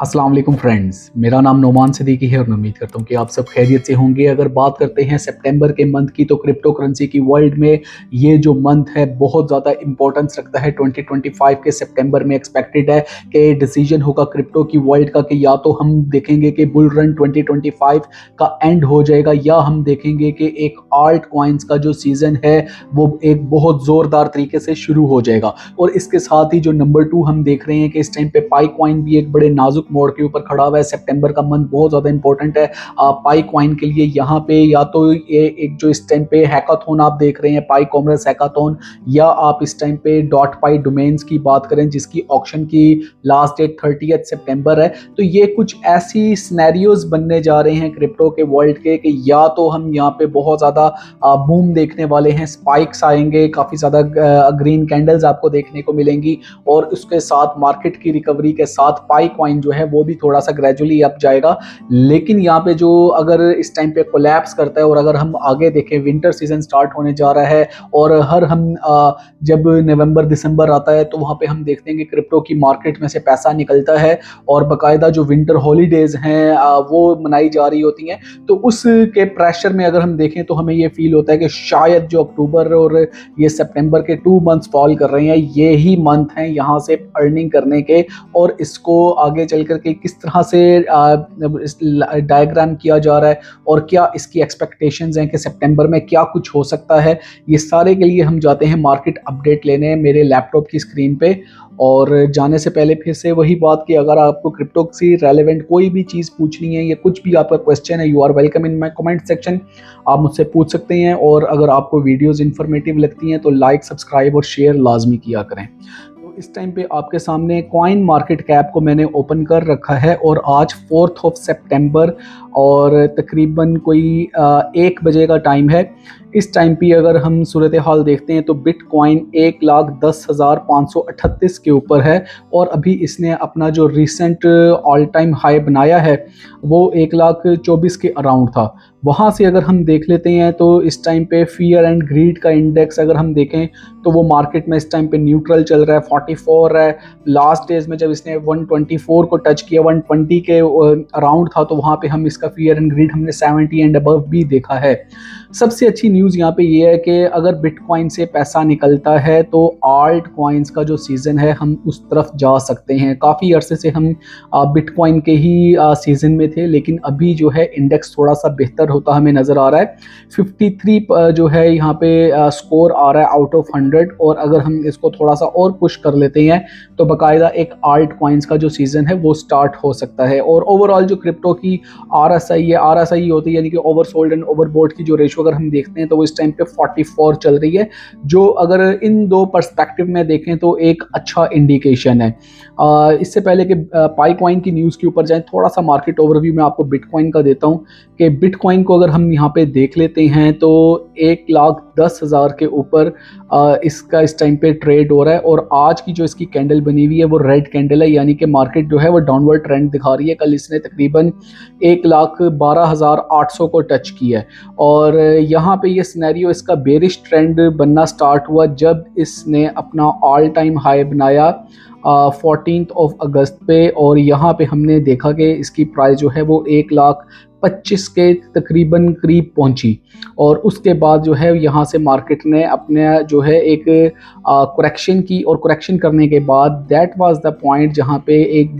अस्सलाम वालेकुम फ्रेंड्स, मेरा नाम नोमान सिद्दीकी है और मैं उम्मीद करता हूँ कि आप सब खैरियत से होंगे। अगर बात करते हैं सितंबर के मंथ की, तो क्रिप्टो करेंसी की वर्ल्ड में ये जो मंथ है बहुत ज़्यादा इंपॉर्टेंस रखता है। 2025 के सितंबर में एक्सपेक्टेड है कि डिसीजन होगा क्रिप्टो की वर्ल्ड का, कि या तो हम देखेंगे कि बुल रन 2025 का एंड हो जाएगा, या हम देखेंगे कि एक आल्ट कॉइन्स का जो सीज़न है वो एक बहुत ज़ोरदार तरीके से शुरू हो जाएगा। और इसके साथ ही जो नंबर 2 हम देख रहे हैं कि इस टाइम पे पाई कॉइन भी एक बड़े नाजुक मोड़ के ऊपर खड़ा हुआ है। सितंबर का मंथ बहुत ज़्यादा इंपॉर्टेंट है पाई कॉइन के लिए। यहाँ पे या तो ये एक जो इस टाइम पे हैकाथॉन आप देख रहे हैं, पाई कॉमर्स हैकाथॉन, या आप इस टाइम पे डॉट पाई डोमेन्स की बात करें जिसकी ऑक्शन की लास्ट डेट 30 सितंबर है। तो ये कुछ ऐसी सिनेरियोज बनने जा रहे हैं क्रिप्टो के वर्ल्ड के कि या तो हम यहाँ पे बहुत ज़्यादा बूम देखने वाले हैं, स्पाइक्स आएंगे, काफ़ी ज़्यादा ग्रीन कैंडल्स आपको देखने को मिलेंगी, और उसके साथ मार्केट की रिकवरी के साथ पाई कॉइन जो है वो भी थोड़ा सा ग्रेजुअली अप जाएगा। लेकिन यहाँ पे जो अगर इस टाइम पे कोलैप्स करता है, और अगर हम आगे देखें विंटर सीजन स्टार्ट होने जा रहा है, और हर हम जब नवंबर दिसंबर आता है तो वहाँ पे हम देखते हैं कि क्रिप्टो की मार्केट में से पैसा निकलता है, और बाकायदा जो विंटर हॉलीडेज हैं वो मनाई जा रही होती हैं। तो उसके प्रेशर में अगर हम देखें तो हमें ये फील होता है कि शायद जो अक्टूबर और ये सितंबर के 2 मंथ्स फॉल कर रहे हैं, ये ही मंथ हैं यहाँ से अर्निंग करने के। और इसको आगे चल कर के किस तरह से डायग्राम किया जा रहा है, और क्या इसकी एक्सपेक्टेशंस हैं कि सितंबर में क्या कुछ हो सकता है, ये सारे के लिए हम जाते हैं मार्केट अपडेट लेने मेरे लैपटॉप की स्क्रीन पे। और जाने से पहले फिर से वही बात कि अगर आपको क्रिप्टो से रेलेवेंट कोई भी चीज़ पूछनी है या कुछ भी आपका क्वेश्चन है, you are welcome in my comment section, आप मुझसे पूछ सकते हैं। और अगर आपको वीडियोस इन्फॉर्मेटिव लगती हैं तो लाइक, सब्सक्राइब और शेयर लाजमी किया करें। तो इस टाइम पे आपके सामने कॉइन मार्केट कैप को मैंने ओपन कर रखा है, और आज 4 सितंबर और तकरीबन कोई 1 बजे का टाइम है। इस टाइम पे अगर हम सूरत हाल देखते हैं तो बिटकॉइन 1,10,538 के ऊपर है, और अभी इसने अपना जो रिसेंट ऑल टाइम हाई बनाया है वो 1,24,000 के अराउंड था। वहाँ से अगर हम देख लेते हैं तो इस टाइम पे फियर एंड ग्रीड का इंडेक्स अगर हम देखें तो वो मार्केट में इस टाइम पे न्यूट्रल चल रहा है, 44 है। लास्ट डेज में जब इसने 124 को टच किया, 120 के अराउंड था, तो वहाँ पे हम इसका फियर एंड ग्रीड हमने 70 एंड अबव भी देखा है। सबसे अच्छी न्यूज़ यहाँ पे ये है कि अगर बिटकॉइन से पैसा निकलता है तो आल्ट कॉइन्स का जो सीज़न है हम उस तरफ जा सकते हैं। काफ़ी अरसे से हम बिटकॉइन के ही सीज़न में थे, लेकिन अभी जो है इंडेक्स थोड़ा सा बेहतर होता हमें नज़र आ रहा है। 53 जो है यहाँ पे स्कोर आ रहा है आउट ऑफ 100, और अगर हम इसको थोड़ा सा और पुश कर लेते हैं तो बाकायदा एक आल्ट कॉइन्स का जो सीज़न है वो स्टार्ट हो सकता है। और ओवरऑल जो क्रिप्टो की RSI है, RSI होती है यानी कि ओवरसोल्ड एंड ओवरबॉट की जो रेशो अगर हम देखते हैं तो वो इस टाइम पे 44 चल रही है, जो अगर इन दो पर्सपेक्टिव में देखें तो एक अच्छा इंडिकेशन है। इससे पहले कि पाई कॉइन की न्यूज़ के ऊपर जाएं, थोड़ा सा मार्केट ओवरव्यू मैं आपको बिटकॉइन का देता हूँ कि बिटकॉइन को अगर हम यहाँ पे देख लेते हैं तो 1,10,000 के ऊपर इसका इस टाइम पे ट्रेड हो रहा है। और आज की जो इसकी कैंडल बनी हुई है वो रेड कैंडल है, यानी कि मार्केट जो है वो डाउनवर्ड ट्रेंड दिखा रही है। कल इसने तकरीबन 1,12,800 को टच किया है, और यहाँ पे ये सिनेरियो इसका बेरिश ट्रेंड बनना स्टार्ट हुआ जब इसने अपना ऑल टाइम हाई बनाया 14 अगस्त पे। और यहाँ पे हमने देखा कि इसकी प्राइस जो है वो 1,25,000 के तकरीबन करीब पहुंची, और उसके बाद जो है यहाँ से मार्केट ने अपने जो है एक करेक्शन की, और करेक्शन करने के बाद दैट वाज द पॉइंट जहाँ पे एक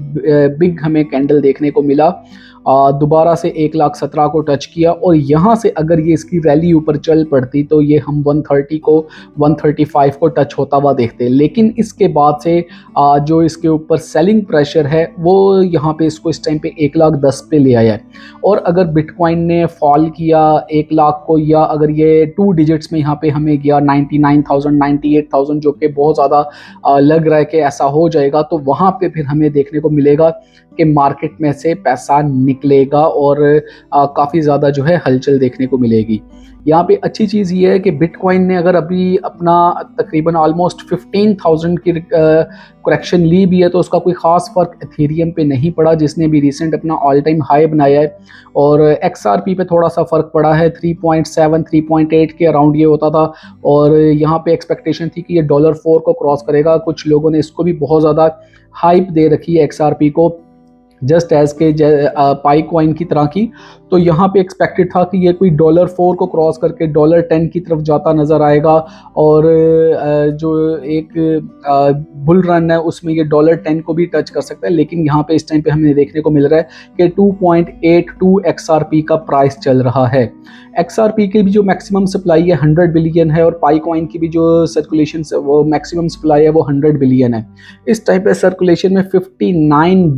बिग हमें कैंडल देखने को मिला। दोबारा से 1,17,000 को टच किया, और यहाँ से अगर ये इसकी रैली ऊपर चल पड़ती तो ये हम 130 को 135 को टच होता हुआ देखते। लेकिन इसके बाद से जो इसके ऊपर सेलिंग प्रेशर है वो यहाँ पे इसको इस टाइम पे 1,10,000 पे ले आया है। और अगर बिटकॉइन ने फॉल किया 1,00,000 को, या अगर ये 2 डिजिट्स में यहाँ पे हमें गया 99,000 98,000, जो कि बहुत ज़्यादा लग रहा है कि ऐसा हो जाएगा, तो वहाँ पे फिर हमें देखने को मिलेगा कि मार्केट में से पैसा निकलेगा, और काफ़ी ज़्यादा जो है हलचल देखने को मिलेगी। यहाँ पे अच्छी चीज़ ये है कि बिटकॉइन ने अगर अभी अपना तकरीबन ऑलमोस्ट 15,000 की करेक्शन ली भी है तो उसका कोई ख़ास फ़र्क एथेरियम पे नहीं पड़ा, जिसने भी रिसेंट अपना ऑल टाइम हाई बनाया है। और XRP पे थोड़ा सा फ़र्क पड़ा है, 3.7 3.8 के अराउंड ये होता था, और यहाँ पे एक्सपेक्टेशन थी कि ये $4 को क्रॉस करेगा। कुछ लोगों ने इसको भी बहुत ज़्यादा हाइप दे रखी है XRP को, जस्ट एज के पाई कॉइन की तरह की। तो यहाँ पे एक्सपेक्टेड था कि ये कोई $4 को क्रॉस करके $10 की तरफ जाता नज़र आएगा, और जो एक बुल रन है उसमें ये $10 को भी टच कर सकता है। लेकिन यहाँ पे इस टाइम पे हमें देखने को मिल रहा है कि 2.82 XRP का प्राइस चल रहा है। XRP की भी जो मैक्सिमम सप्लाई है 100 बिलियन है, और पाई कॉइन की भी जो सर्कुलेशन वो मैक्सिमम सप्लाई है वो 100 बिलियन है। इस टाइम पे सर्कुलेशन में 59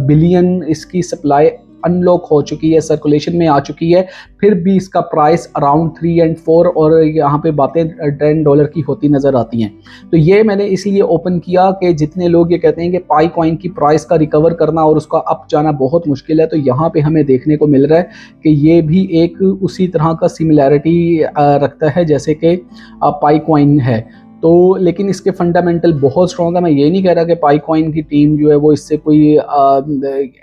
बिलियन इसकी सप्लाई अनलॉक हो चुकी है, सर्कुलेशन में आ चुकी है। फिर भी इसका प्राइस अराउंड 3 और 4, और यहाँ पे बातें $10 की होती नज़र आती हैं। तो ये मैंने इसलिए ओपन किया कि जितने लोग ये कहते हैं कि पाई कॉइन की प्राइस का रिकवर करना और उसका अप जाना बहुत मुश्किल है, तो यहाँ पे हमें देखने को मिल रहा है कि ये भी एक उसी तरह का सिमिलैरिटी रखता है जैसे कि पाई कॉइन है। तो लेकिन इसके फंडामेंटल बहुत स्ट्रॉन्ग है। मैं ये नहीं कह रहा कि पाई कॉइन की टीम जो है वो इससे कोई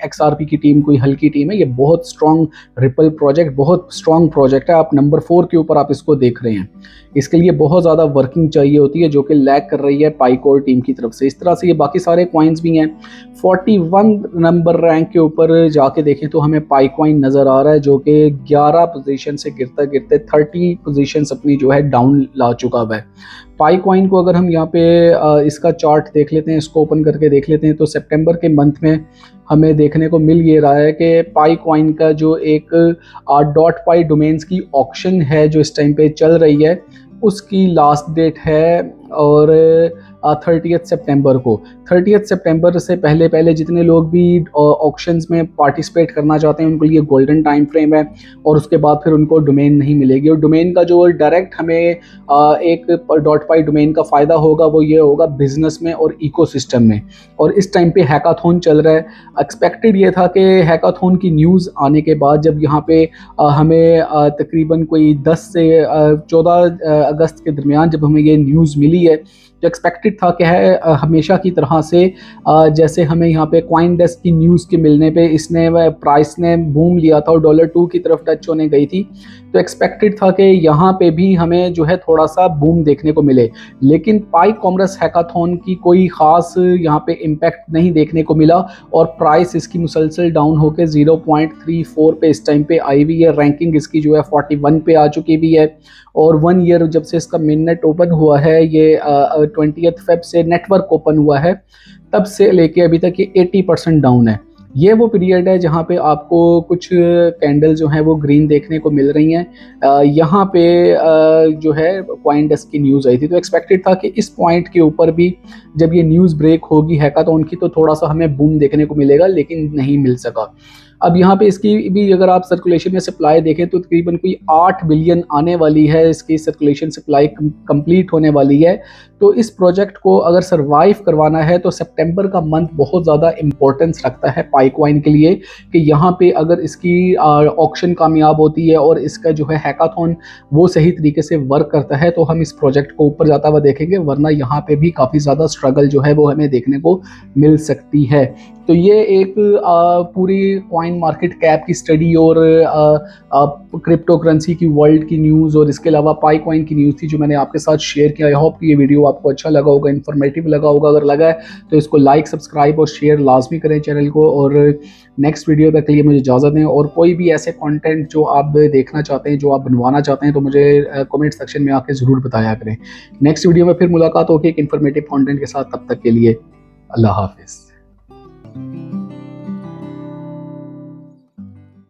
XRP की टीम कोई हल्की टीम है। ये बहुत स्ट्रॉन्ग रिपल प्रोजेक्ट, बहुत स्ट्रॉन्ग प्रोजेक्ट है। आप नंबर 4 के ऊपर आप इसको देख रहे हैं। इसके लिए बहुत ज़्यादा वर्किंग चाहिए होती है, जो कि लैग कर रही है पाई कोर टीम की तरफ से। इस तरह से ये बाकी सारे कॉइन्स भी हैं। 41 नंबर रैंक के ऊपर जाके देखें तो हमें पाई कॉइन नज़र आ रहा है, जो कि 11 पोजीशन से गिरते गिरते 30 पोजीशन अपनी जो है डाउन ला चुका हुआ है। पाई कॉइन को अगर हम यहाँ पे इसका चार्ट देख लेते हैं, इसको ओपन करके देख लेते हैं, तो सितंबर के मंथ में हमें देखने को मिल ये रहा है कि पाई कॉइन का जो एक डॉट पाई डोमेन्स की ऑक्शन है जो इस टाइम पे चल रही है, उसकी लास्ट डेट है और 30 सितंबर को। 30 सितंबर से पहले पहले जितने लोग भी ऑक्शंस में पार्टिसिपेट करना चाहते हैं उनके लिए गोल्डन टाइम फ्रेम है, और उसके बाद फिर उनको डोमेन नहीं मिलेगी। और डोमेन का जो डायरेक्ट हमें एक डॉट पाई डोमेन का फ़ायदा होगा वो ये होगा बिजनेस में और इकोसिस्टम में। और इस टाइम पे हैकाथॉन चल रहा है। एक्सपेक्टेड ये था कि हैकाथॉन की न्यूज़ आने के बाद जब यहाँ पे हमें तकरीबन कोई 10 से 14 अगस्त के दरमियान जब हमें ये न्यूज़ मिली है, जो एक्सपेक्टेड था कि है हमेशा की तरह से जैसे हमें यहाँ पे कॉइन डेस्क की न्यूज़ के मिलने पे इसने प्राइस ने बूम लिया था और $2 की तरफ टच होने गई थी, तो एक्सपेक्टेड था कि यहाँ पे भी हमें जो है थोड़ा सा बूम देखने को मिले। लेकिन पाई कॉमर्स हैकाथॉन की कोई ख़ास यहाँ पे इम्पैक्ट नहीं देखने को मिला, और प्राइस इसकी मुसलसल डाउन होकर 0.34 पे इस टाइम पे आई हुई है। रैंकिंग इसकी जो है 41 पे आ चुकी भी है। और 1 ईयर जब से इसका मेन नेट ओपन हुआ है, ये 20 फेब से नेटवर्क ओपन हुआ है, तब से लेके अभी तक ये 80% डाउन है। ये वो पीरियड है जहाँ पे आपको कुछ कैंडल जो हैं वो ग्रीन देखने को मिल रही हैं। यहाँ पे जो है कॉइन डेस्क की न्यूज़ आई थी, तो एक्सपेक्टेड था कि इस पॉइंट के ऊपर भी जब ये न्यूज़ ब्रेक होगी हैकाथॉन की तो थोड़ा सा हमें बूम देखने को मिलेगा, लेकिन नहीं मिल सका। अब यहाँ पे इसकी भी अगर आप सर्कुलेशन में सप्लाई देखें तो तकरीबन कोई 8 बिलियन आने वाली है, इसकी सर्कुलेशन सप्लाई कंप्लीट होने वाली है। तो इस प्रोजेक्ट को अगर सरवाइव करवाना है तो सितंबर का मंथ बहुत ज़्यादा इम्पोर्टेंस रखता है पाई कॉइन के लिए, कि यहाँ पे अगर इसकी ऑक्शन कामयाब होती है और इसका जो है हैकाथॉन वो सही तरीके से वर्क करता है तो हम इस प्रोजेक्ट को ऊपर जाता हुआ देखेंगे, वरना यहाँ पे भी काफ़ी ज़्यादा स्ट्रगल जो है वो हमें देखने को मिल सकती है। तो ये एक पूरी कॉइन मार्केट कैप की स्टडी और क्रिप्टो करेंसी की वर्ल्ड की न्यूज़ और इसके अलावा पाई कॉइन की न्यूज़ थी जो मैंने आपके साथ शेयर किया। आई होप कि ये वीडियो आपको अच्छा लगा होगा, इन्फॉर्मेटिव लगा होगा। अगर लगा है तो इसको लाइक, सब्सक्राइब और शेयर लाजमी करें चैनल को। और नेक्स्ट वीडियो तक के लिए मुझे इजाज़त दें। और कोई भी ऐसे कंटेंट जो आप देखना चाहते हैं, जो आप बनवाना चाहते हैं, तो मुझे कमेंट सेक्शन में आके ज़रूर बताया करें। नेक्स्ट वीडियो में फिर मुलाकात होगी एक इन्फॉर्मेटिव कंटेंट के साथ। तब तक के लिए अल्लाह हाफिज़।